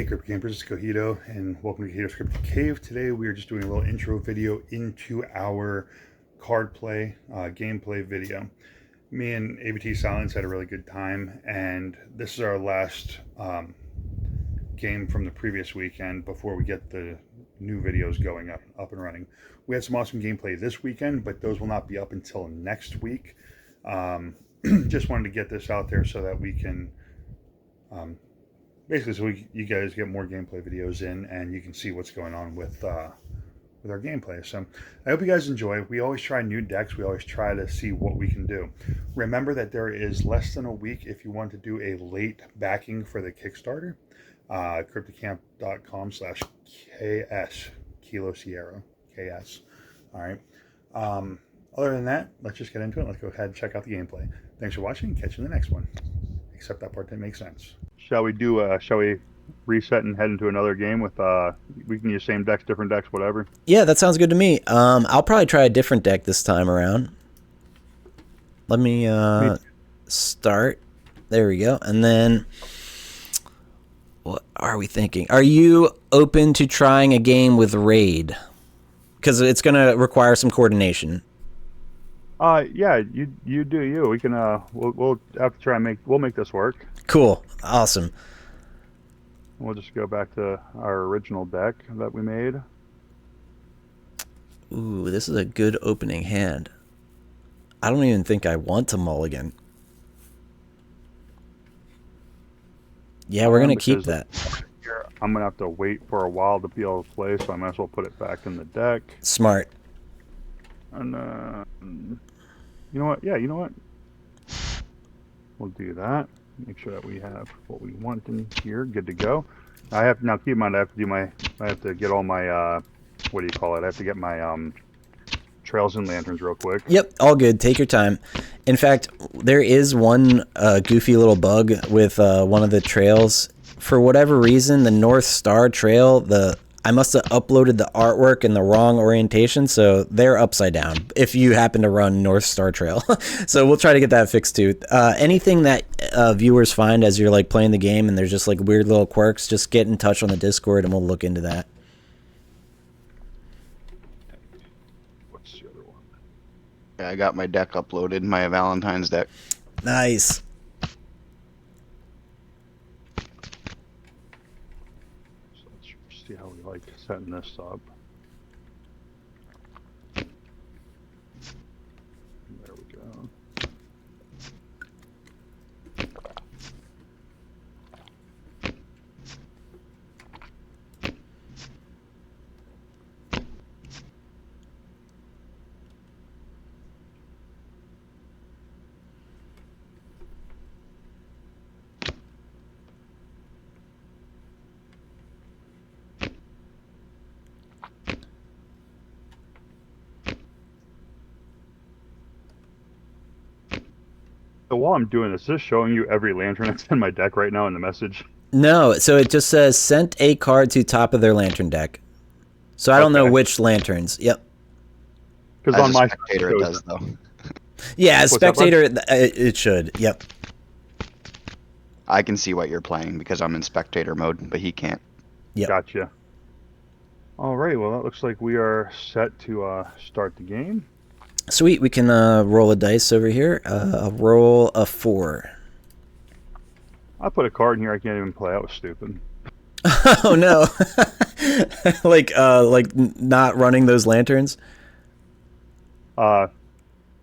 Hey Cryptid Campers, it's Cojito, and welcome to Cojito's Cryptid Cave. Today we are just doing a little intro video into our card play, gameplay video. Me and ABTSilence had a really good time, and this is our last game from the previous weekend before we get the new videos going up and running. We had some awesome gameplay this weekend, but those will not be up until next week. Just wanted to get this out there so that we can... basically, so you guys get more gameplay videos in, and you can see what's going on with our gameplay. So I hope you guys enjoy. We always try new decks. We always try to see what we can do. Remember that there is less than a week if you want to do a late backing for the Kickstarter. Cryptidcamp.com/KS, Kilo Sierra, KS. All right. Other than that, let's just get into it. Let's go ahead and check out the gameplay. Thanks for watching. Catch you in the next one. Except that part didn't make sense. Shall we reset and head into another game with, we can use same decks, different decks, whatever? Yeah, that sounds good to me. I'll probably try a different deck this time around. Let me start. There we go. And then, what are we thinking? Are you open to trying a game with Raid? Because it's going to require some coordination. Yeah, you do you. We can, we'll have to try and we'll make this work. Cool. Awesome. We'll just go back to our original deck that we made. Ooh, this is a good opening hand. I don't even think I want to mulligan. Yeah, we're going to keep that. I'm going to have to wait for a while to be able to play, so I might as well put it back in the deck. Smart. And, you know what? Yeah, you know what? We'll do that. Make sure that we have what we want in here. Good to go. I have, now keep in mind, I have to get all my, what do you call it? I have to get my, trails and lanterns real quick. Yep, all good. Take your time. In fact, there is one goofy little bug with one of the trails. For whatever reason, the North Star Trail, I must have uploaded the artwork in the wrong orientation, so they're upside down if you happen to run North Star Trail. So we'll try to get that fixed too. Anything that viewers find as you're like playing the game and there's just like weird little quirks, just get in touch on the Discord and we'll look into that. What's the other one? Yeah, I got my deck uploaded, my Valentine's deck. Nice. See how we like setting this up. There we go. So while I'm doing this, is this showing you every lantern that's in my deck right now in the message? No, so it just says sent a card to top of their lantern deck. So I don't know which lanterns. Yep. Because on my spectator it does though. Yeah, as spectator it should. Yep. I can see what you're playing because I'm in spectator mode, but he can't. Yep. Gotcha. All right. Well, that looks like we are set to start the game. Sweet, we can roll a dice over here. I'll roll a 4. I put a card in here I can't even play. That was stupid. Oh no! like not running those lanterns. No,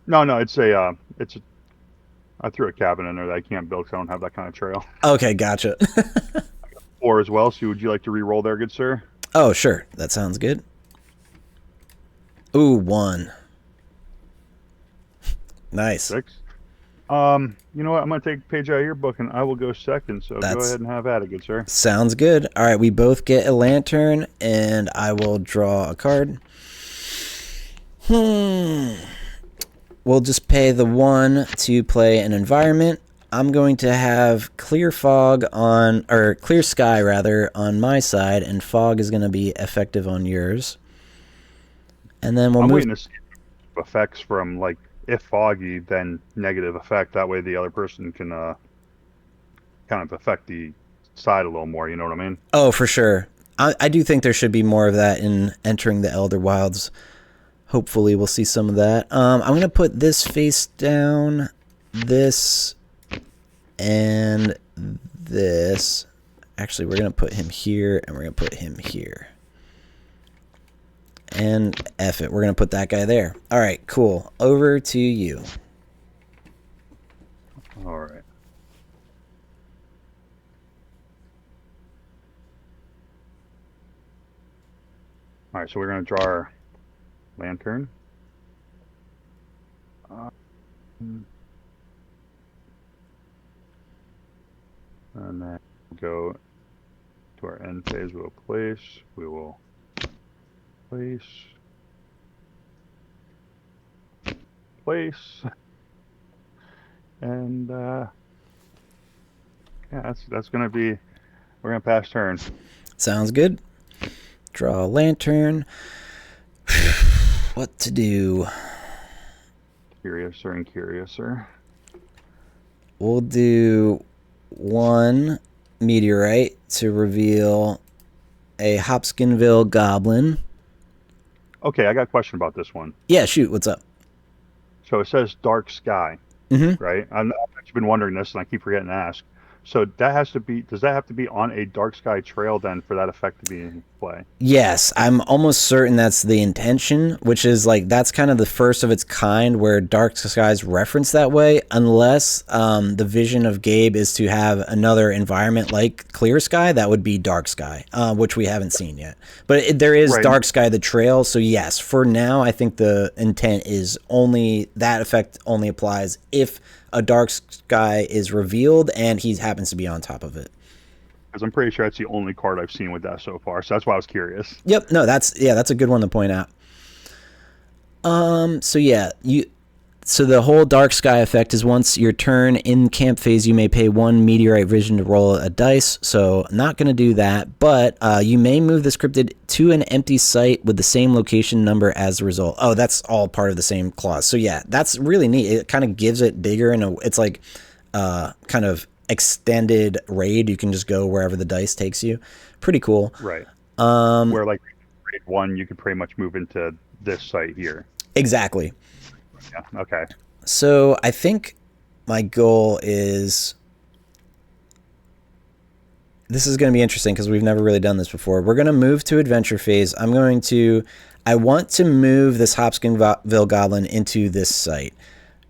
it's I threw a cabin in there that I can't build because I don't have that kind of trail. Okay, gotcha. 4 as well. So would you like to re-roll there, good sir? Oh sure, that sounds good. Ooh, 1. Nice. 6. You know what? I'm going to take a page out of your book, and I will go second. So go ahead and have at it, good sir. Sounds good. All right, we both get a lantern, and I will draw a card. We'll just pay the 1 to play an environment. I'm going to have clear fog on, or clear sky rather, on my side, and fog is going to be effective on yours. And then we'll move. Waiting to see effects from like if foggy, then negative effect. That way the other person can kind of affect the side a little more. You know what I mean? Oh, for sure. I do think there should be more of that in entering the Elder Wilds. Hopefully we'll see some of that. I'm going to put this face down, this, and this. Actually, we're going to put him here, and we're going to put him here. And F it, we're going to put that guy there. All right, cool. Over to you. All right. All right, so we're going to draw our lantern. And then go to our end phase. We will place. We will place. Place. And yeah, that's going to be. We're going to pass turn. Sounds good. Draw a lantern. What to do? Curiouser and curiouser. We'll do one meteorite to reveal a Hopkinsville goblin. Okay, I got a question about this one. Yeah, shoot, what's up? So it says dark sky, right? I've actually been wondering this, and I keep forgetting to ask. So that has to be. Does that have to be on a dark sky trail then for that effect to be in play? Yes, I'm almost certain that's the intention, which is like that's kind of the first of its kind where dark skies reference that way, unless the vision of Gabe is to have another environment like clear sky. That would be dark sky, which we haven't seen yet. But there is dark sky the trail, so yes, for now I think the intent is only that effect only applies if a dark sky is revealed and he happens to be on top of it. Because I'm pretty sure that's the only card I've seen with that so far. So that's why I was curious. Yep. No, that's a good one to point out. So yeah, so the whole dark sky effect is once your turn in camp phase, you may pay one meteorite vision to roll a dice. So not going to do that, but you may move this cryptid to an empty site with the same location number as the result. Oh, that's all part of the same clause. So yeah, that's really neat. It kind of gives it bigger and it's like kind of extended raid. You can just go wherever the dice takes you. Pretty cool. Right. Where like raid 1, you could pretty much move into this site here. Exactly. Yeah. Okay. So I think my goal is, this is going to be interesting because we've never really done this before. We're going to move to adventure phase. I want to move this Hopkinsville goblin into this site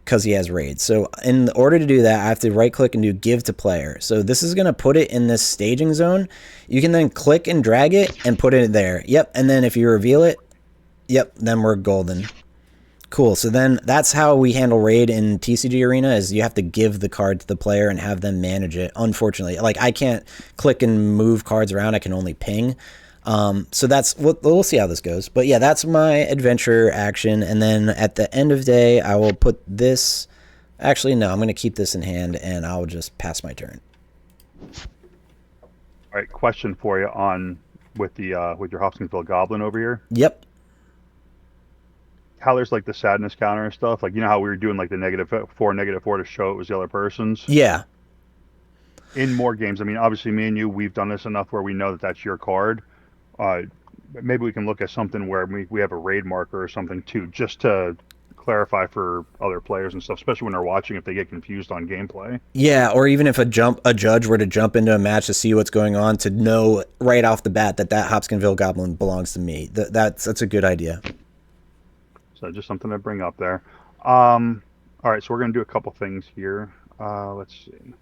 because he has raids. So in order to do that, I have to right click and do give to player. So this is going to put it in this staging zone. You can then click and drag it and put it there. Yep. And then if you reveal it, yep, then we're golden. Cool. So then that's how we handle raid in TCG Arena is you have to give the card to the player and have them manage it. Unfortunately, like I can't click and move cards around. I can only ping. So that's we'll see how this goes. But yeah, that's my adventure action. And then at the end of day, I will put this. Actually, no, I'm going to keep this in hand and I'll just pass my turn. All right. Question for you on with your Hopkinsville goblin over here. Yep. How there's like the sadness counter and stuff, like you know how we were doing like the -4 to show it was the other person's. Yeah. In more games, I mean, obviously, me and you, we've done this enough where we know that that's your card. Maybe we can look at something where we have a raid marker or something too, just to clarify for other players and stuff, especially when they're watching if they get confused on gameplay. Yeah, or even if a judge were to jump into a match to see what's going on, to know right off the bat that Hopkinsville goblin belongs to me. That's a good idea. So just something to bring up there. All right, so we're going to do a couple things here. Let's see.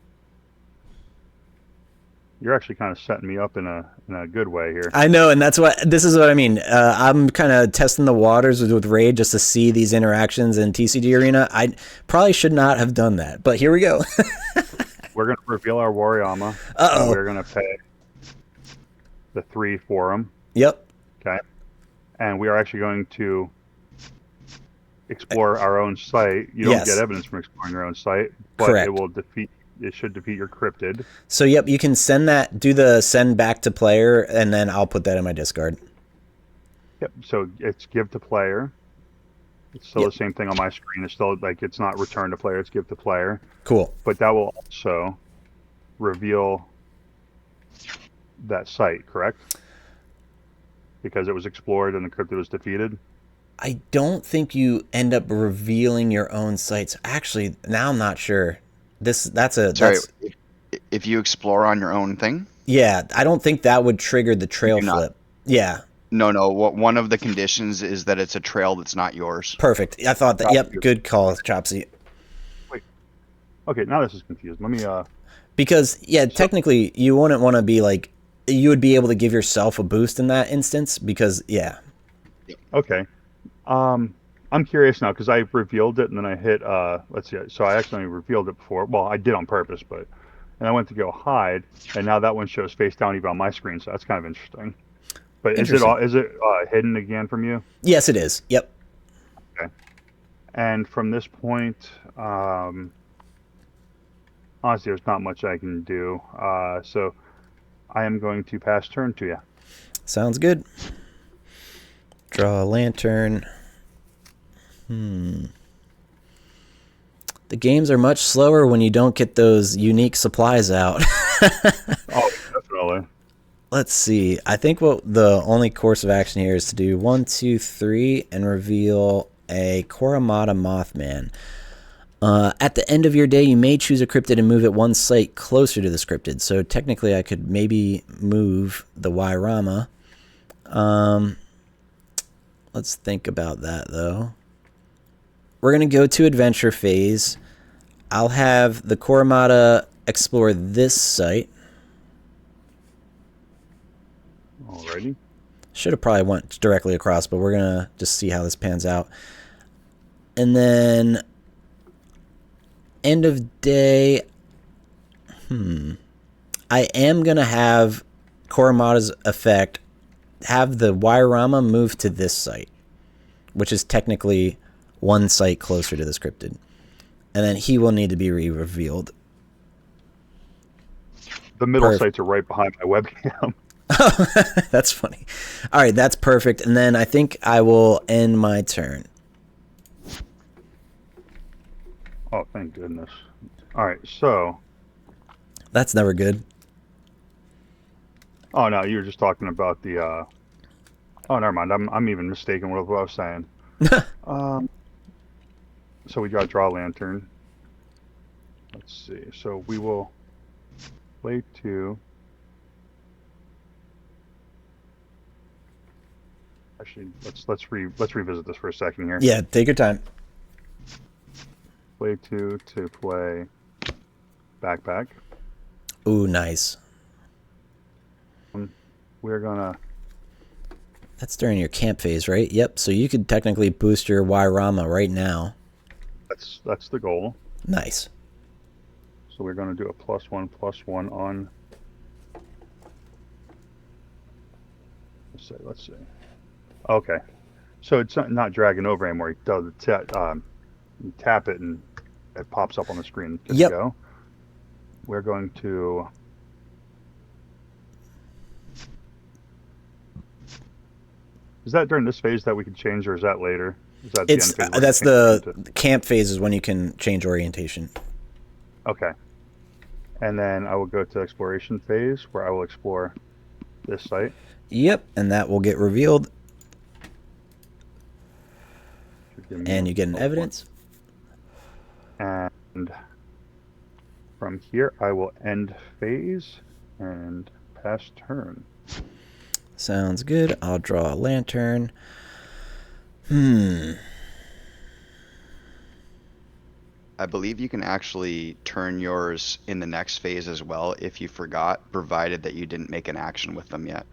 You're actually kind of setting me up in a good way here. I know, and this is what I mean. I'm kind of testing the waters with Raid just to see these interactions in TCG Arena. I probably should not have done that, but here we go. We're going to reveal our Wariyama. Uh-oh. We're going to pay the 3 for him. Yep. Okay. And we are actually going to explore our own site. You don't get evidence from exploring your own site, but correct. It should defeat your cryptid. So yep, you can do the send back to player, and then I'll put that in my discard. Yep. So it's give to player. It's still the same thing on my screen. It's still like it's not return to player. It's give to player. Cool. But that will also reveal that site, correct? Because it was explored and the cryptid was defeated. I don't think you end up revealing your own sites. Actually, now I'm not sure. Sorry, That's if you explore on your own thing, yeah. I don't think that would trigger the you trail do not. flip. Yeah, No, no. One of the conditions is that it's a trail that's not yours. perfect. I thought that. Yep, good call, Chopsy. Wait. Okay, now this is confused. Let me. Because yeah, So technically you wouldn't want to be like you would be able to give yourself a boost in that instance because yeah. okay. I'm curious now because I revealed it and then I hit. Let's see. So I accidentally revealed it before. Well, I did on purpose, but and I went to go hide, and now that one shows face down even on my screen. So that's kind of interesting. But is it Interesting. all? Is it hidden again from you? Yes, it is. Yep. Okay. And from this point, honestly, there's not much I can do. So I am going to pass turn to you. Sounds good. Draw a lantern. The games are much slower when you don't get those unique supplies out. Oh, definitely. Let's see. I think what the only course of action here is to do 1, 2, 3 and reveal a Koramata Mothman. At the end of your day, you may choose a cryptid and move it one site closer to this cryptid. So technically, I could maybe move the Wairama. Let's think about that, though. We're going to go to adventure phase. I'll have the Koramata explore this site. Alrighty. Should have probably went directly across, but we're going to just see how this pans out. And then end of day, I am going to have Koramata's effect have the Wairama move to this site, which is technically one site closer to this cryptid. And then he will need to be re-revealed. The middle sites are right behind my webcam. That's funny. All right, that's perfect. And then I think I will end my turn. Oh, thank goodness. All right, so. That's never good. Oh no, you were just talking about the. Oh, never mind. I'm even mistaken with what I was saying. So we got to draw a lantern. Let's see. So we will play 2. Actually, let's revisit this for a second here. Yeah, take your time. Play 2 to play backpack. Ooh, nice. We're gonna. That's during your camp phase, right? Yep. So you could technically boost your Wairama right now. That's the goal. Nice. So we're gonna do a +1/+1 on. Let's see. Okay. So it's not dragging over anymore. You tap it and it pops up on the screen. Good Yep. to go. We're going to. Is that during this phase that we can change, or is that later? Is that It's the end phase that's the camp phase is when you can change orientation. Okay. And then I will go to exploration phase where I will explore this site. Yep, and that will get revealed. And you get an evidence. And from here, I will end phase and pass turn. Sounds good. I'll draw a lantern. I believe you can actually turn yours in the next phase as well if you forgot, provided that you didn't make an action with them yet.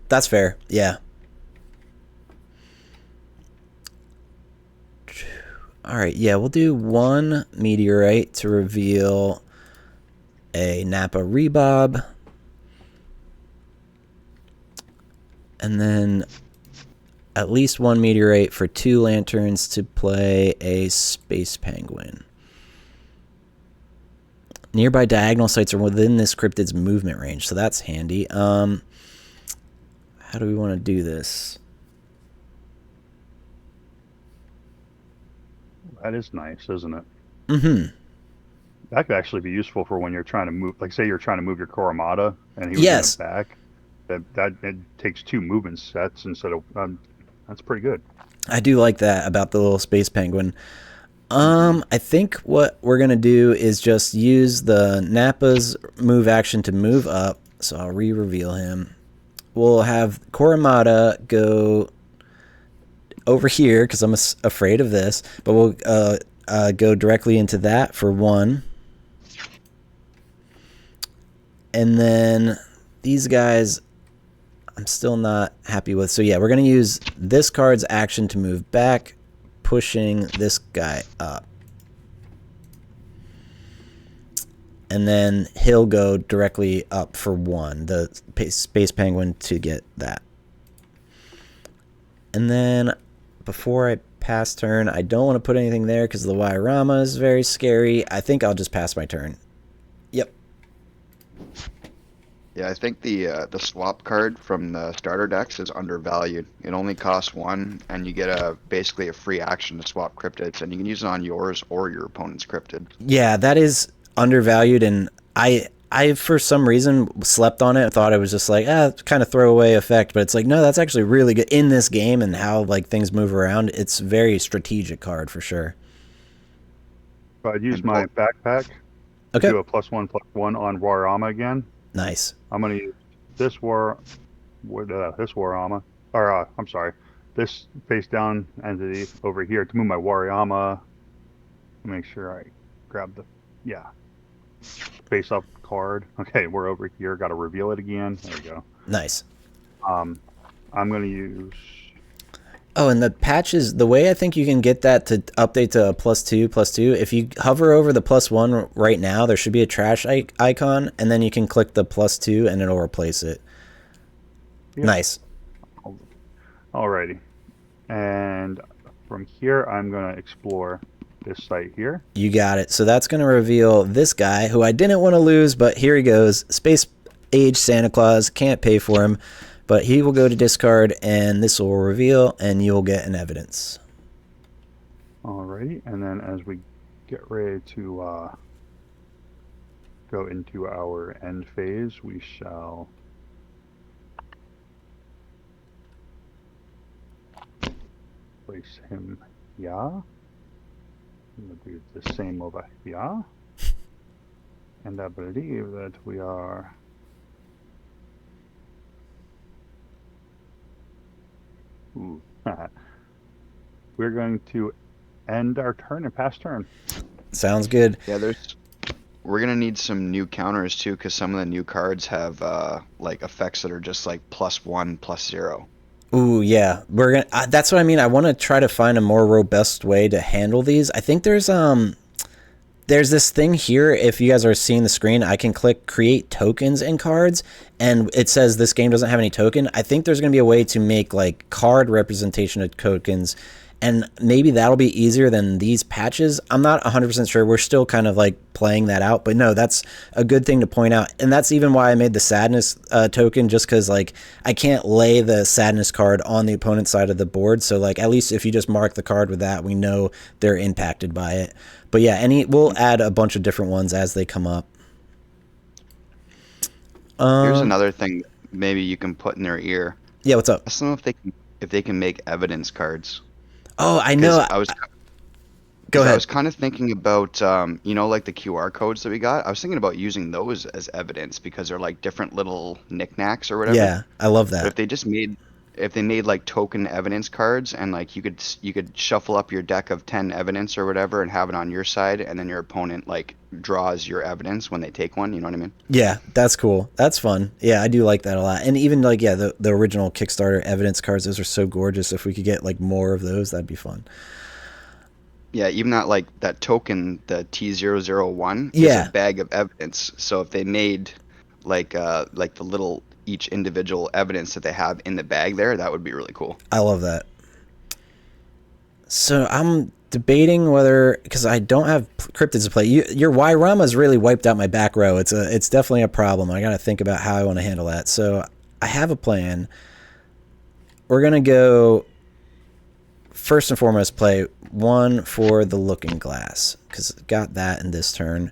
That's fair. Yeah. All right. Yeah, we'll do 1 meteorite to reveal a Napa Rebob. And then at least 1 meteorite for 2 lanterns to play a Space Penguin. Nearby diagonal sites are within this cryptid's movement range, so that's handy. How do we want to do this? That is nice, isn't it? Mm-hmm. that could actually be useful for when you're trying to move. Like, say you're trying to move your Koromata, and he was in the Yes, back. That it takes 2 movement sets instead of. That's pretty good. I do like that about the little space penguin. Hmm. I think what we're gonna do is just use the Nappa's move action to move up. So I'll re-reveal him. We'll have Koromata go over here because I'm afraid of this, but we'll go directly into that for 1. And then these guys I'm still not happy with. So yeah, we're going to use this card's action to move back, pushing this guy up. And then he'll go directly up for 1, the space penguin, to get that. And then before I pass turn, I don't want to put anything there because the Wairama is very scary. I think I'll just pass my turn. Yep. Yeah, I think the swap card from the starter decks is undervalued. It only costs 1, and you get basically a free action to swap cryptids, and you can use it on yours or your opponent's cryptid. Yeah, that is undervalued, and I for some reason slept on it and thought it was just like kind of throwaway effect, but it's like no, that's actually really good in this game and how like things move around. It's a very strategic card for sure. So I'd use And my backpack to Okay, do a +1/+1 on Warama again. nice. I'm gonna use this Warama, or I'm sorry, this face down entity over here to move my Wariyama. Make sure I grab the face up card. Okay, we're over here. Got to reveal it again. There we go. Nice. I'm gonna use. Oh, and the patches, the way I think you can get that to update to a +2/+2, if you hover over the +1 right now, there should be a trash icon, and then you can click the +2 and it'll replace it. Yep. Nice. Alrighty, and from here I'm gonna explore this site here. You got it. So that's going to reveal this guy who I didn't want to lose, but here he goes. Space Age Santa Claus. Can't pay for him, but he will go to discard, and this will reveal, and you'll get an evidence. Alrighty, and then as we get ready to go into our end phase, we shall place him here. We'll do the same over here. And I believe that we are we're going to end our turn and pass turn. Sounds good. Yeah, we're gonna need some new counters too, because some of the new cards have like effects that are just like +1/+0. Ooh, yeah. We're gonna. That's what I mean. I want to try to find a more robust way to handle these. I think there's this thing here. If you guys are seeing the screen, I can click create tokens in cards, and it says this game doesn't have any token. I think there's gonna be a way to make like card representation of tokens, and maybe that'll be easier than these patches. I'm not 100% sure. We're still kind of like playing that out, but no, that's a good thing to point out. And that's even why I made the sadness token, just because like I can't lay the sadness card on the opponent's side of the board. So like at least if you just mark the card with that, we know they're impacted by it. But yeah, we'll add a bunch of different ones as they come up. Here's another thing maybe you can put in their ear. Yeah, what's up? Ask them if they can make evidence cards. Oh, I know. Go ahead. I was kind of thinking about, like the QR codes that we got. I was thinking about using those as evidence because they're like different little knickknacks or whatever. Yeah, I love that. But if they made like token evidence cards, and like you could shuffle up your deck of 10 evidence or whatever and have it on your side, and then your opponent like draws your evidence when they take one. You know what I mean? Yeah, that's cool. That's fun. Yeah, I do like that a lot. And even like the original Kickstarter evidence cards, those are so gorgeous. If we could get like more of those, that'd be fun. Yeah, even that token, the T001, Yeah. is a bag of evidence. So if they made like the little each individual evidence that they have in the bag there, that would be really cool. I love that. So I'm debating whether, because I don't have cryptids to play. Your Wairama's really wiped out my back row. It's definitely a problem. I got to think about how I want to handle that. So I have a plan. We're gonna go first and foremost play 1 for the Looking Glass because got that in this turn.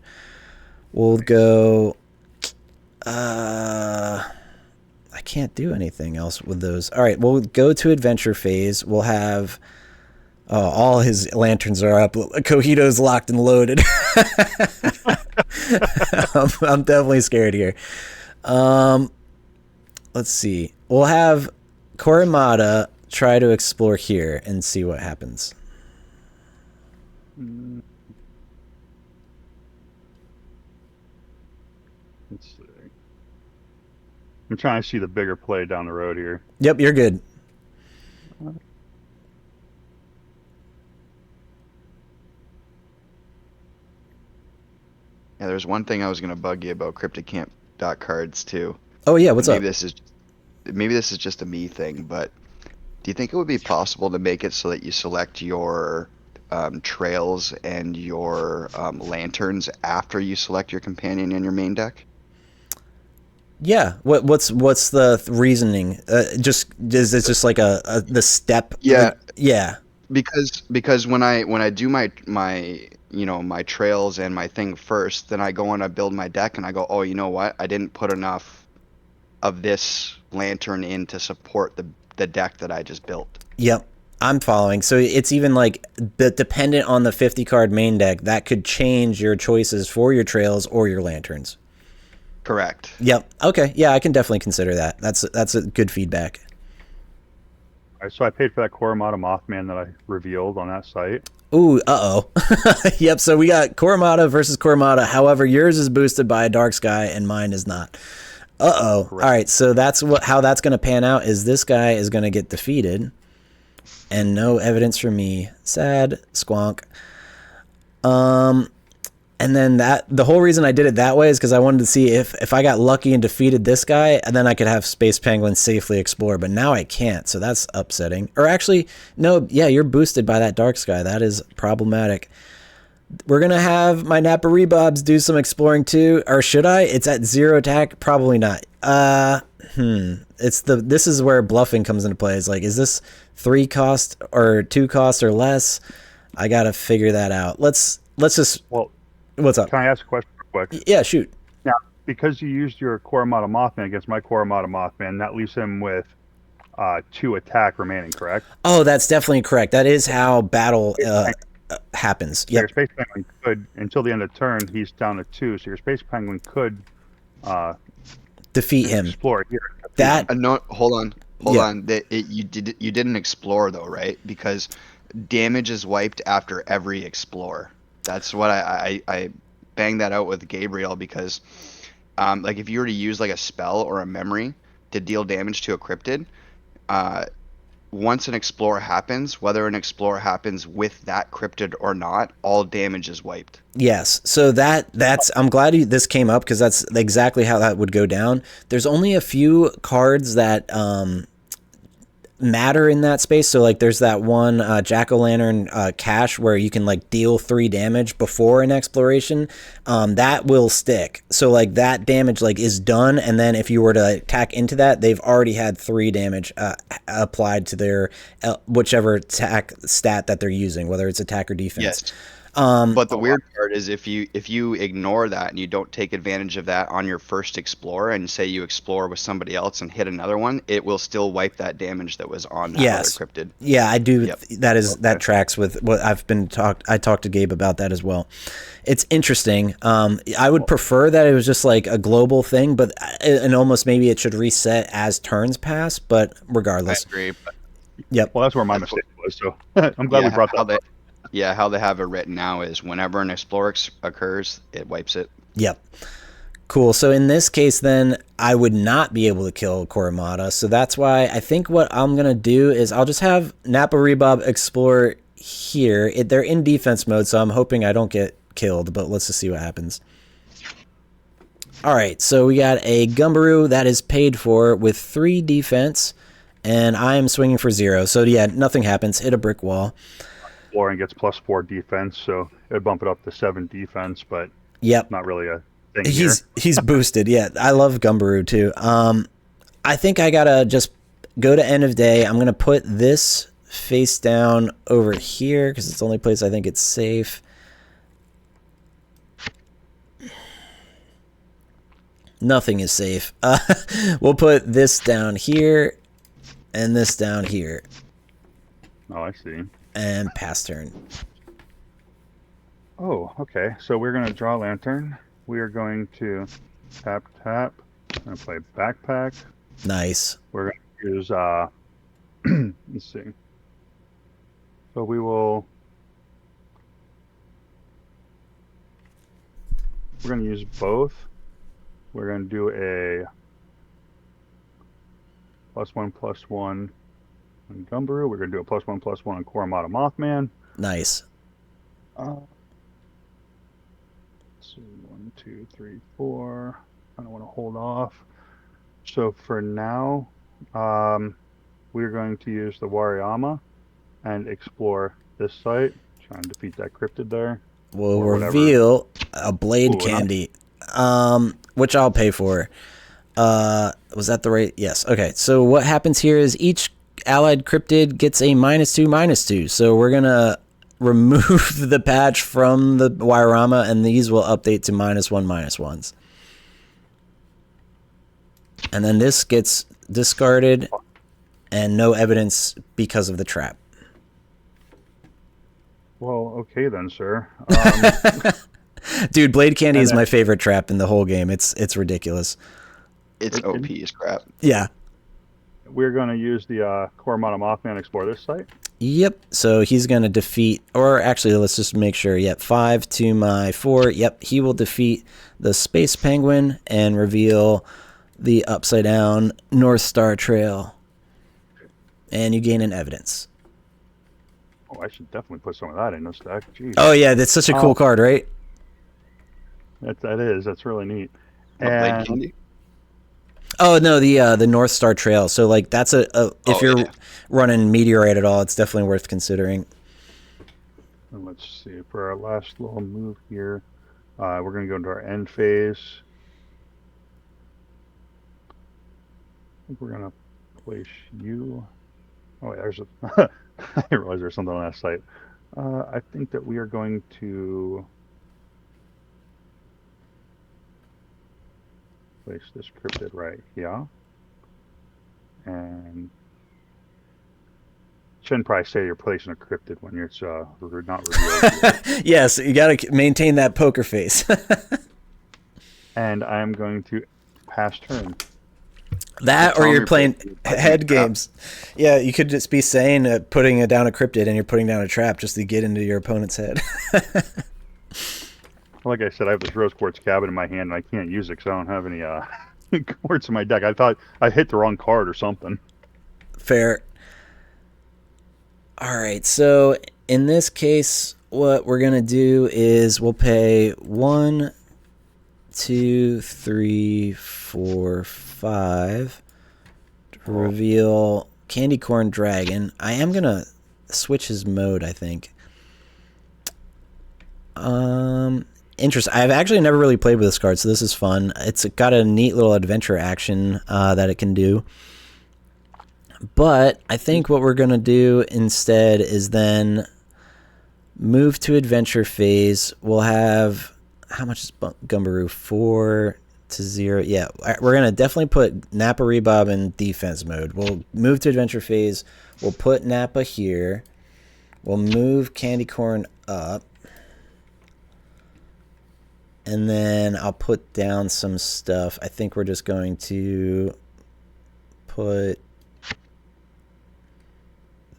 We'll go. I can't do anything else with those. All right, we'll go to adventure phase. We'll have. Oh, all his lanterns are up. Cojito's locked and loaded. I'm definitely scared here. Let's see. We'll have Korimata try to explore here and see what happens. Let's see. I'm trying to see the bigger play down the road here. Yep, you're good. Yeah, there's one thing I was gonna bug you about Cryptid Camp cards too. Oh yeah, what's maybe up? Maybe this is just a me thing, but do you think it would be possible to make it so that you select your trails and your lanterns after you select your companion in your main deck? Yeah. What's the reasoning? Just is it just like the step? Yeah. Like, yeah. Because when I do my my trails and my thing first, then I go and I build my deck and I go, oh, you know what? I didn't put enough of this lantern in to support the deck that I just built. Yep. I'm following. So it's even like dependent on the 50 card main deck that could change your choices for your trails or your lanterns. Correct. Yep. Okay. Yeah, I can definitely consider that. That's a good feedback. All right, so I paid for that Korimata Mothman that I revealed on that site. Ooh, uh-oh. Yep, so we got Korimata versus Korimata. However, yours is boosted by a Dark Sky and mine is not. Uh-oh. All right, so that's how that's going to pan out is this guy is going to get defeated. And no evidence for me. Sad. Squonk. And then the whole reason I did it that way is because I wanted to see if I got lucky and defeated this guy, and then I could have Space Penguin safely explore. But now I can't, so that's upsetting. Or actually, no, yeah, you're boosted by that Dark Sky. That is problematic. We're going to have my Nappa Rebobs do some exploring too. Or should I? It's at 0 attack? Probably not. This is where bluffing comes into play. It's like, is this 3 cost or 2 cost or less? I got to figure that out. Let's just... Well, what's up? Can I ask a question real quick? Yeah, shoot. Now, because you used your Korimata Mothman against my Korimata Mothman, that leaves him with 2 attack remaining, correct? Oh, that's definitely correct. That is how battle happens. Your Yep. Space Penguin could, until the end of turn, he's down to 2, so your Space Penguin could Defeat him. explore here. That No, hold on. Yeah. On. You didn't explore though, right? Because damage is wiped after every explore. That's what I banged that out with Gabriel because like if you were to use like a spell or a memory to deal damage to a cryptid, once an explore happens, whether an explore happens with that cryptid or not, all damage is wiped. Yes. So that's I'm glad this came up because that's exactly how that would go down. There's only a few cards that matter in that space. So like there's that one jack-o'-lantern cache where you can like deal 3 damage before an exploration. That will stick. So like that damage like is done, and then if you were to attack into that, they've already had 3 damage applied to their whichever attack stat that they're using, whether it's attack or defense. Yes. But the weird part is if you ignore that and you don't take advantage of that on your first explore and say you explore with somebody else and hit another one, it will still wipe that damage that was on that other cryptid. Yeah, I do. Yep. That tracks with what I've been I talked to Gabe about that as well. It's interesting. I would prefer that it was just like a global thing, but and almost maybe it should reset as turns pass. But regardless, I agree. Yep. Well, that's where my mistake was. So I'm glad we brought that up. How they have it written now is whenever an explore occurs, it wipes it. Yep. Cool. So in this case, then I would not be able to kill Korimata. So that's why I think what I'm going to do is I'll just have Nappa Rebob explore here. They're in defense mode, so I'm hoping I don't get killed, but let's just see what happens. All right. So we got a Gumbaroo that is paid for with 3 defense, and I am swinging for 0. So yeah, nothing happens. Hit a brick wall. Exploring gets +4 defense, so it would bump it up to 7 defense, but yep, not really a thing. He's boosted. Yeah, I love Gumbaroo too. I think I gotta just go to end of day. I'm gonna put this face down over here because it's the only place I think it's safe. Nothing is safe. We'll put this down here and this down here. Oh, I see. And pass turn. Oh, okay. So we're going to draw a lantern. We are going to tap, tap. I'm going to play backpack. Nice. We're going to use, let's see. So we're going to use both. We're going to do a +1/+1 on Gumbaroo. We're going to do a +1/+1 on Koromata Mothman. Nice. Let's see, 1, 2, 3, 4. I don't want to hold off. So for now, we're going to use the Wariyama and explore this site. Try and defeat that cryptid there. We'll reveal a blade Ooh, candy, which I'll pay for. Was that the right? Yes. Okay. So what happens here is each allied cryptid gets a -2/-2. So we're gonna remove the patch from the Wairama, and these will update to -1/-1s. And then this gets discarded, and no evidence because of the trap. Well, okay then, sir. Dude, blade candy is my favorite trap in the whole game. It's ridiculous. It's OP as crap. Yeah. We're going to use the Koromata Mothman explore this site. Yep. So he's going to defeat, or actually, let's just make sure. Yep. 5 to my 4. Yep. He will defeat the Space Penguin and reveal the upside down North Star Trail. And you gain an evidence. Oh, I should definitely put some of that in this deck. Jeez. Oh, yeah. That's such a cool card, right? That is. That's really neat. Blade candy? Oh no, the North Star Trail. So like that's if you're running Meteorite at all, it's definitely worth considering. And let's see, for our last little move here, we're going to go into our end phase. I think we're going to place you. Oh, wait, there's a. I didn't realize there's something on that site. I think that we are going to place this cryptid right here. And shouldn't probably say you're placing a cryptid when it's not revealed. Yes, you got to maintain that poker face. And I'm going to pass turn. That, or you're playing head games. Yeah, you could just be saying putting down a cryptid and you're putting down a trap just to get into your opponent's head. Like I said, I have this rose quartz cabin in my hand, and I can't use it because I don't have any quartz in my deck. I thought I hit the wrong card or something. Fair. All right, so in this case, what we're going to do is we'll pay 1, 2, 3, 4, 5 to reveal Candy Corn Dragon. I am going to switch his mode, I think. Interesting. I've actually never really played with this card, so this is fun. It's got a neat little adventure action that it can do. But I think what we're going to do instead is then move to adventure phase. We'll have, how much is Gumbaroo? 4 to 0. Yeah, we're going to definitely put Nappa Rebob in defense mode. We'll move to adventure phase. We'll put Nappa here. We'll move Candy Corn up. And then I'll put down some stuff. I think we're just going to put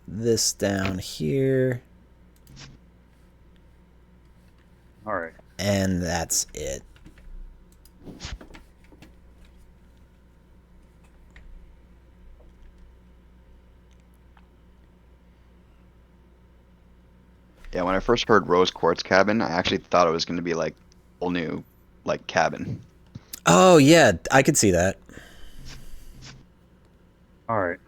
this down here. All right. And that's it. Yeah, when I first heard Rose Quartz Cabin, I actually thought it was going to be like a whole new like cabin. Oh yeah, I could see that. All right.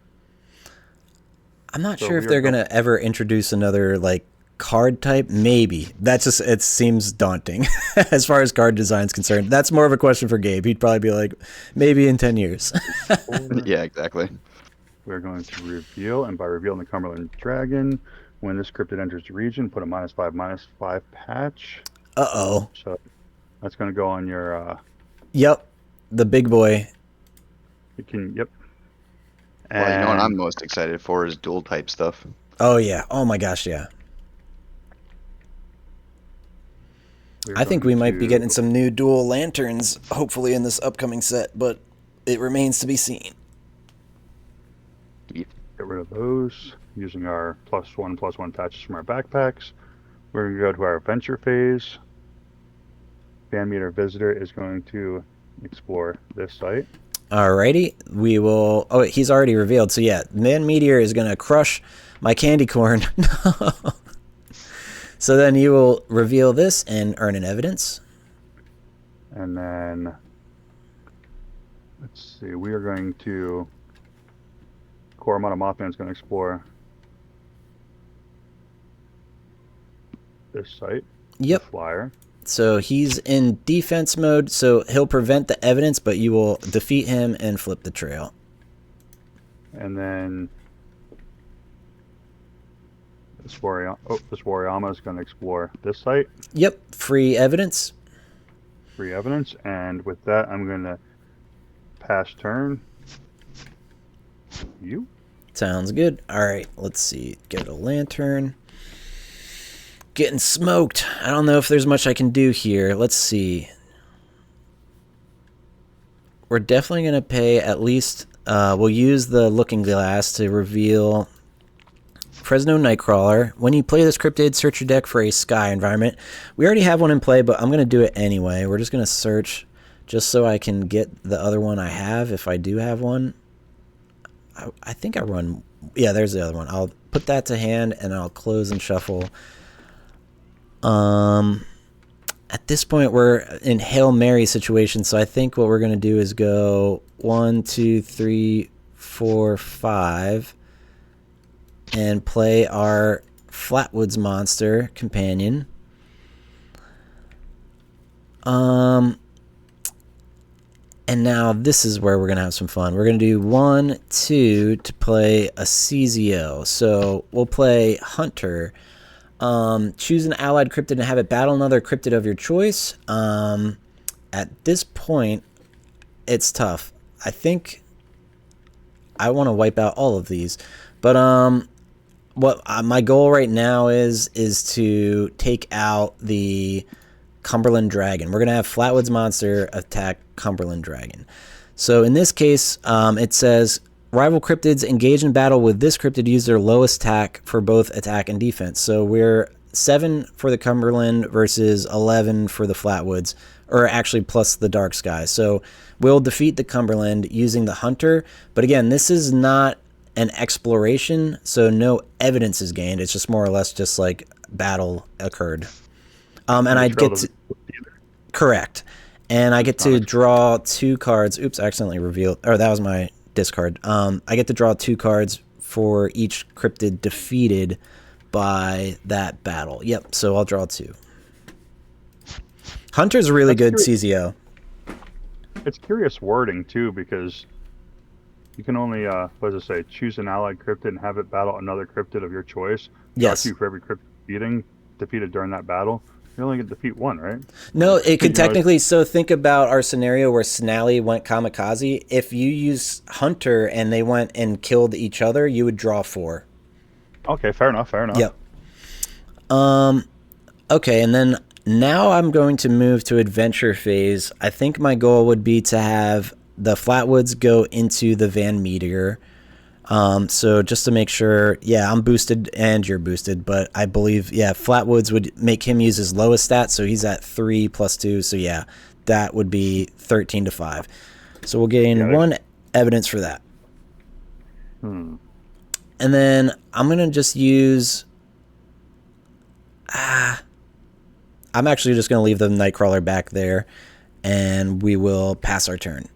I'm not sure if they're gonna ever introduce another like card type. Maybe. That's just, it seems daunting as far as card design is concerned. That's more of a question for Gabe. He'd probably be like, maybe in 10 years. Yeah, exactly. We're going to reveal, and by revealing the Cumberland Dragon, when this cryptid enters the region, put a -5/-5 patch. Uh-oh. So that's going to go on your... Yep. the big boy. You can, yep. Well, you know what I'm And most excited for is dual type stuff. Oh yeah. Oh my gosh, yeah. we're I think going we might be to getting some new dual lanterns, hopefully in this upcoming set, but it remains to be seen. get rid of those using our +1/+1 patches from our backpacks. We're going to go to our adventure phase. Fan meter visitor is going to explore this site. Alrighty, we will. Oh, he's already revealed. So yeah, Man Meteor is gonna crush my candy corn. So then you will reveal this and earn an evidence. And then, let's see, we are going to, Koromata Mothman is going to explore this site. Yep. The flyer. So he's in defense mode, so he'll prevent the evidence, but you will defeat him and flip the trail. And then this Wariyama is going to explore this site. Yep, free evidence. Free evidence. And with that, I'm going to pass turn. You? Sounds good. All right, let's see. Get a lantern. Getting smoked. I don't know if there's much I can do here. Let's see. We're definitely going to pay at least... we'll use the looking glass to reveal Fresno Nightcrawler. When you play this cryptid, search your deck for a sky environment. We already have one in play, but I'm going to do it anyway. We're just going to search just so I can get the other one I have, if I do have one. I think I run... Yeah, there's the other one. I'll put that to hand, and I'll close and shuffle. At this point, we're in Hail Mary situation, so I think what we're going to do is go 1, 2, 3, 4, 5, and play our Flatwoods Monster companion. And now this is where we're going to have some fun. We're going to do 1, 2 to play a CZO. So we'll play Hunter. Choose an allied cryptid and have it battle another cryptid of your choice. At this point, it's tough. I think I want to wipe out all of these. But what my goal right now is to take out the Cumberland Dragon. We're going to have Flatwoods Monster attack Cumberland Dragon. So in this case, it says rival cryptids engage in battle with this cryptid use their lowest attack for both attack and defense. So we're 7 for the Cumberland versus 11 for the Flatwoods, or actually plus the Dark Sky. So we'll defeat the Cumberland using the Hunter. But again, this is not an exploration, so no evidence is gained. It's just more or less just like battle occurred. And I get to... Correct. And I get to draw 2 cards. Oops, I accidentally revealed... Or that was my discard. I get to draw 2 cards for each cryptid defeated by that battle. Yep, so I'll draw 2. Hunter's really good CZO. It's curious wording, too, because you can only, what does it say? Choose an allied cryptid and have it battle another cryptid of your choice. Yes. Draw 2 for every cryptid defeated during that battle. You only get to defeat 1, right? No, it could technically... So think about our scenario where Snally went kamikaze. If you use Hunter and they went and killed each other, you would draw 4. Okay, fair enough, fair enough. Yep. Okay, and then now I'm going to move to adventure phase. I think my goal would be to have the Flatwoods go into the Van Meteor. So just to make sure, yeah, I'm boosted and you're boosted, but I believe, yeah, Flatwoods would make him use his lowest stat, so he's at 3 + 2, so yeah, that would be 13 to 5. So we'll gain 1 evidence for that. And then I'm going to just use... I'm actually just going to leave the Nightcrawler back there, and we will pass our turn.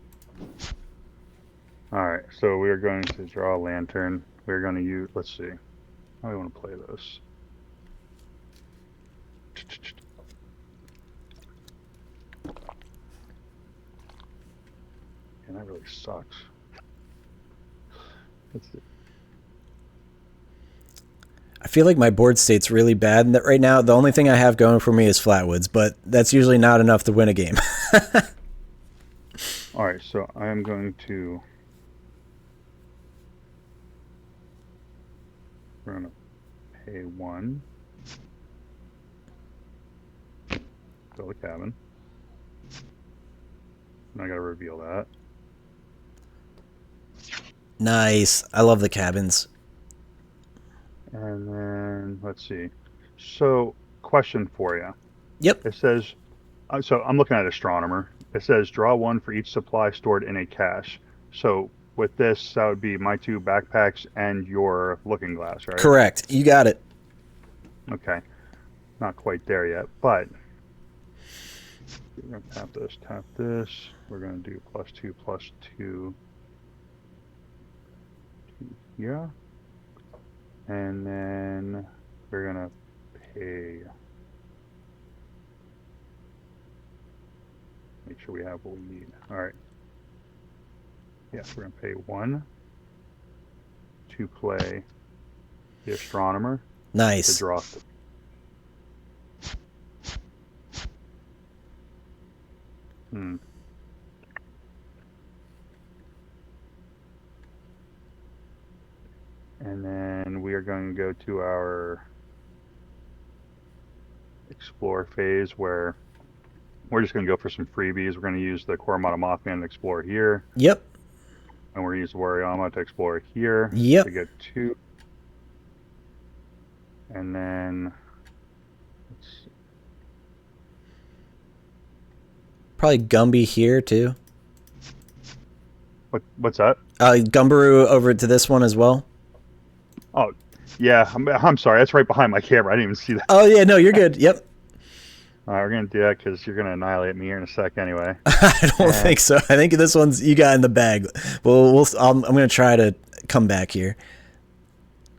Alright, so we're going to draw a lantern. We're going to use... Let's see. How do we want to play this? And that really sucks. Let's see. I feel like my board state's really bad, and that right now the only thing I have going for me is Flatwoods, but that's usually not enough to win a game. All right, so I am going to. We're gonna pay 1. Build a cabin. And I gotta reveal that. Nice. I love the cabins. And then let's see. So, question for you. Yep. It says, so I'm looking at Astronomer. It says draw 1 for each supply stored in a cache. So with this, that would be my 2 backpacks and your looking glass, right? Correct. You got it. Okay. Not quite there yet, but we're going to tap this. We're going to do +2, +2 here. And then we're going to pay. Make sure we have what we need. All right. Yeah, we're going to pay 1 to play the Astronomer. To Nice. draw. And then we are going to go to our explore phase where we're just going to go for some freebies. We're going to use the Koromata Mothman to explore here. Yep. And we're going to use the Wariyama to explore here. Yep. To get 2. And then let's see. Probably Gumby here too. What's that? Gumbaroo over to this one as well. Oh, yeah. I'm sorry. That's right behind my camera. I didn't even see that. Oh yeah, no, you're good. Yep. All right, we're going to do that because you're going to annihilate me here in a sec anyway. I don't think so. I think this one's you got in the bag. Well, I'm going to try to come back here.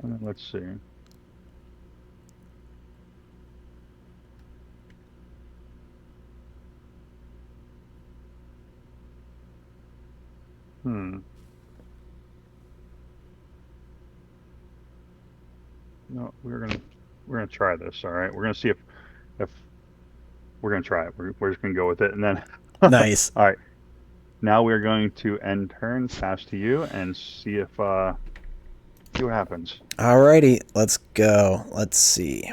Let's see. No, we're gonna try this. All right, we're gonna see if we're gonna try it. We're just gonna go with it, and then. Nice. All right. Now we're going to end turn, pass to you, and see if see what happens. Alrighty, let's go. Let's see.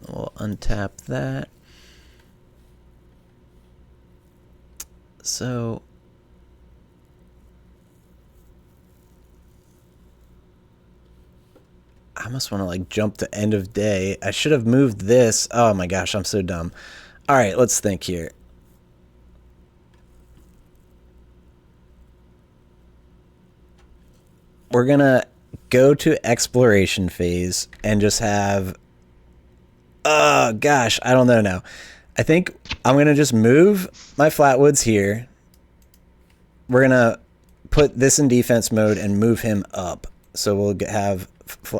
We'll untap that. So I must want to like jump to end of day. I should have moved this. Oh my gosh, I'm so dumb. All right, let's think here. We're going to go to exploration phase and just have, oh gosh, I don't know now. I think I'm going to just move my flatwoods here. We're going to put this in defense mode and move him up. So we'll have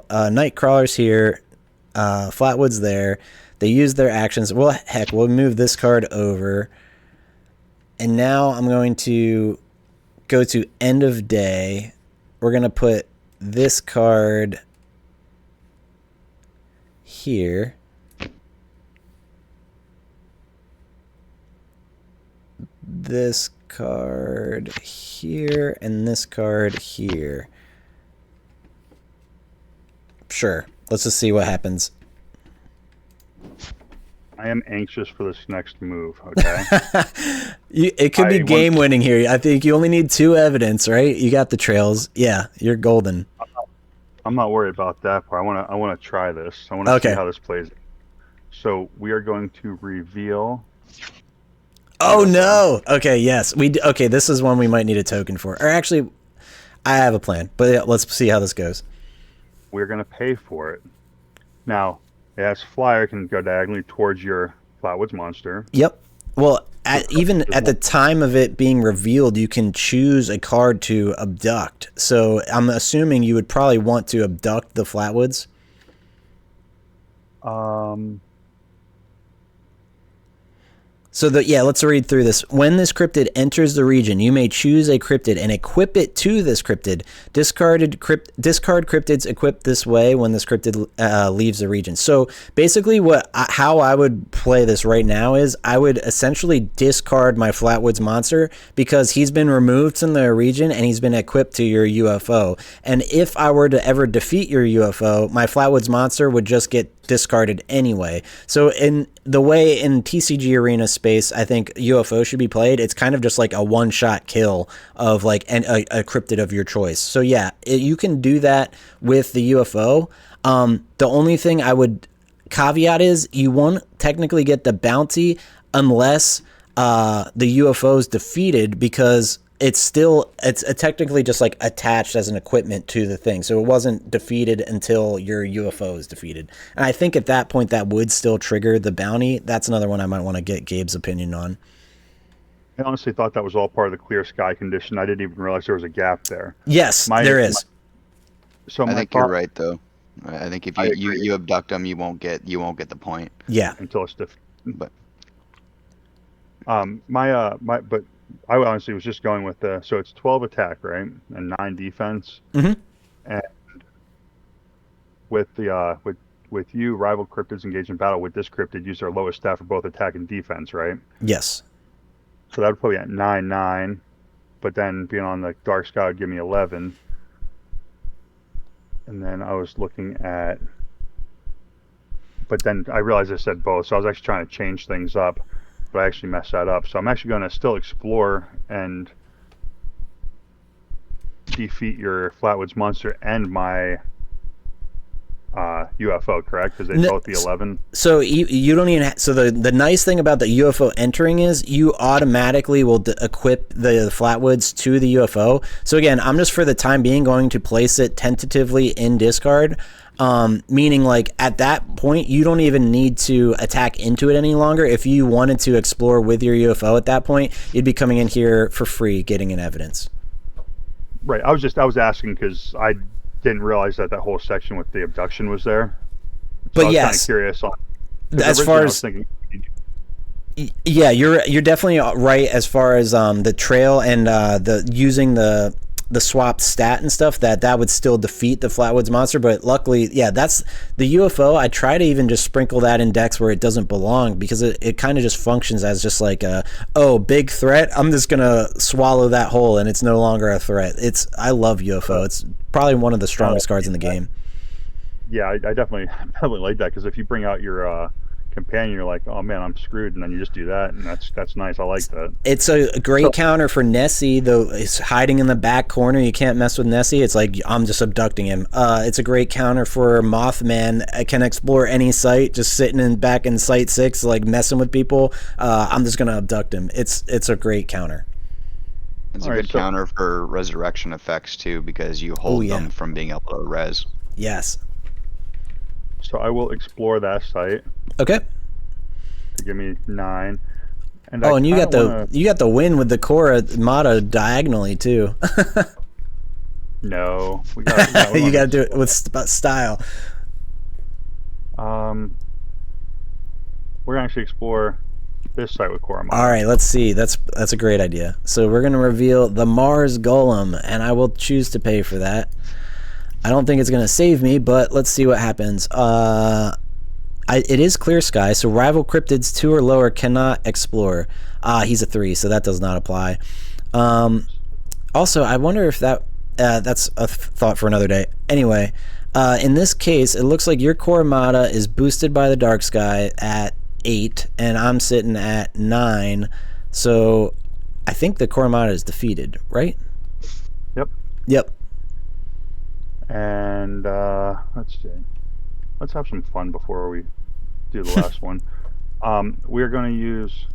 night crawlers here, flatwoods there. They use their actions. Well, heck, we'll move this card over. And now I'm going to go to end of day. We're going to put this card here. This card here and this card here. Sure. Let's just see what happens. I am anxious for this next move, okay? It could be game winning here. I think you only need 2 evidence, right? You got the trails. Yeah, you're golden. I'm not worried about that part. I want to try this. I want to see how this plays. So we are going to reveal. Oh no! Okay, yes, okay, this is one we might need a token for. Or actually, I have a plan. But yeah, let's see how this goes. We're going to pay for it. Now, as flyer can go diagonally towards your Flatwoods monster. Yep. Well, even at the time of it being revealed, you can choose a card to abduct. So I'm assuming you would probably want to abduct the Flatwoods. So let's read through this. When this cryptid enters the region, you may choose a cryptid and equip it to this cryptid. Discard cryptids equipped this way when this cryptid leaves the region. So basically, how I would play this right now is I would essentially discard my Flatwoods monster because he's been removed from the region and he's been equipped to your UFO. And if I were to ever defeat your UFO, my Flatwoods monster would just get discarded anyway. So in the way in TCG Arena space, I think UFO should be played. It's kind of just like a one-shot kill of like a cryptid of your choice. So yeah, you can do that with the UFO. The only thing I would caveat is you won't technically get the bounty unless the UFO is defeated, because it's technically just like attached as an equipment to the thing. So it wasn't defeated until your UFO is defeated. And I think at that point that would still trigger the bounty. That's another one I might want to get Gabe's opinion on. I honestly thought that was all part of the clear sky condition. I didn't even realize there was a gap there. Yes, there is. I think you're right though. I think if you abduct them, you won't get the point. Yeah. Until it's defeated. But but I honestly was just going with so it's 12 attack, right, and 9 defense. Mm-hmm. And with you, rival cryptids engaged in battle with this cryptid use their lowest stat for both attack and defense, right? Yes. So that would put me at 9/9, but then being on the dark sky would give me 11. And then I was looking at, but then I realized I said both, so I was actually trying to change things up. But I actually messed that up. So I'm actually going to still explore and defeat your Flatwoods monster and my UFO, correct? Because they both be 11. So you don't even. So the nice thing about the UFO entering is you automatically will equip the Flatwoods to the UFO. So again, I'm just for the time being going to place it tentatively in discard. Meaning like at that point, you don't even need to attack into it any longer. If you wanted to explore with your UFO at that point, you'd be coming in here for free, getting an evidence. Right. I was asking because I didn't realize that whole section with the abduction was there. So but I was yes, kind of curious on, as far as yeah, you're definitely right as far as the trail and the using the swapped stat and stuff, that would still defeat the Flatwoods monster. But luckily, yeah, that's the UFO. I try to even just sprinkle that in decks where it doesn't belong, because it kind of just functions as just like big threat. I'm just gonna swallow that whole and it's no longer a threat. I love UFO. It's probably one of the strongest cards in the game. Yeah, I definitely like that, because if you bring out your companion, you're like, oh man, I'm screwed, and then you just do that, and that's nice. I like that. It's a great counter for Nessie, though. It's hiding in the back corner. You can't mess with Nessie. It's like, I'm just abducting him. It's a great counter for Mothman. I can explore any site, just sitting back in site 6, like messing with people. I'm just gonna abduct him. It's a great counter. It's a good counter for resurrection effects too, because you hold them from being able to res. Yes. So I will explore that site. Okay. To give me 9. And and you got the win with the Korra motto diagonally too. No, we got you got to do it with style. We're gonna actually explore this site with Korra motto. All right, let's see. That's a great idea. So we're gonna reveal the Mars Golem, and I will choose to pay for that. I don't think it's going to save me, but let's see what happens. It is clear sky, so rival cryptids 2 or lower cannot explore. He's a 3, so that does not apply. Also, I wonder if that's a thought for another day. Anyway, in this case, it looks like your Koromata is boosted by the dark sky at 8, and I'm sitting at 9. So I think the Koromata is defeated, right? Yep. And let's see. Let's have some fun before we do the last one. We're going to use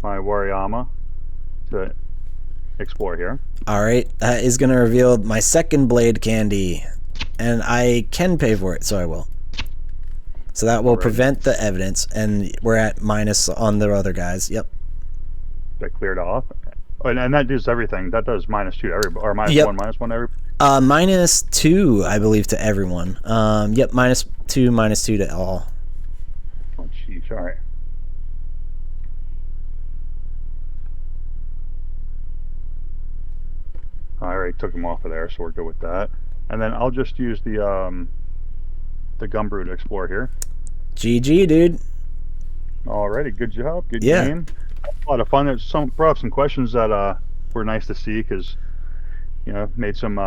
my Wariyama to explore here. All right, that is going to reveal my second blade candy, and I can pay for it, so I will. So that will prevent the evidence, and we're at minus on the other guys. Yep. That cleared off, and that does everything. That does -2 to everybody, or -1, -1 to everybody. -2, I believe, to everyone. Yep, -2 to all. Oh, jeez. All right. took them off of there, so we're good with that. And then I'll just use the Gumbrew to explore here. GG, dude. Alrighty, good job, good Yeah. game. A lot of fun. There's brought up some questions that were nice to see because made some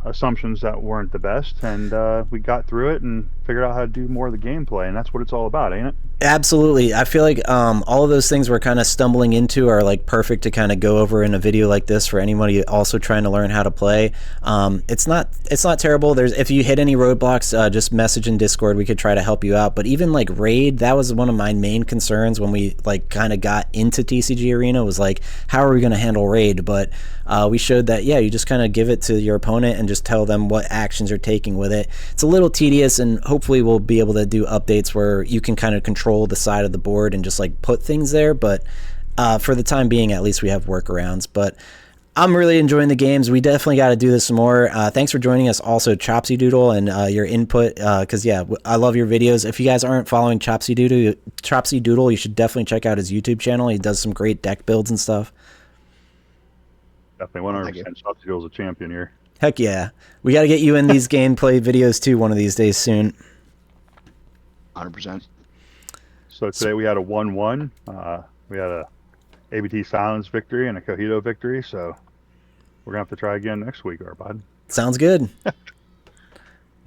assumptions that weren't the best, and we got through it and figured out how to do more of the gameplay, and that's what it's all about, ain't it? Absolutely. I feel like all of those things we're kind of stumbling into are like perfect to kind of go over in a video like this for anybody also trying to learn how to play. It's not terrible. If you hit any roadblocks, just message in Discord. We could try to help you out. But even like raid, that was one of my main concerns when we like kind of got into TCG Arena, was like, how are we going to handle raid? But we showed that, yeah, you just kind of give it to your opponent and just tell them what actions you're taking with it. It's a little tedious, and hopefully we'll be able to do updates where you can kind of control the side of the board and just like put things there. But for the time being, at least we have workarounds. But I'm really enjoying the games. We definitely got to do this some more. Thanks for joining us also, Chopsydoodle, and your input, because yeah, I love your videos. If you guys aren't following Chopsydoodle, you should definitely check out his YouTube channel. He does some great deck builds and stuff. Definitely 100%. Chopsydoodle's a champion here. Heck yeah. We got to get you in these gameplay videos too one of these days soon. 100%. So today we had a 1-1. We had a ABTSilence victory and a Cojito victory, so we're going to have to try again next week, bud. Sounds good.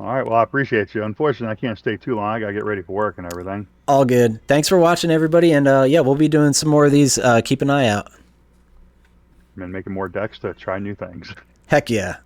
All right, well, I appreciate you. Unfortunately, I can't stay too long. I got to get ready for work and everything. All good. Thanks for watching, everybody, and yeah, we'll be doing some more of these. Keep an eye out. And making more decks to try new things. Heck yeah.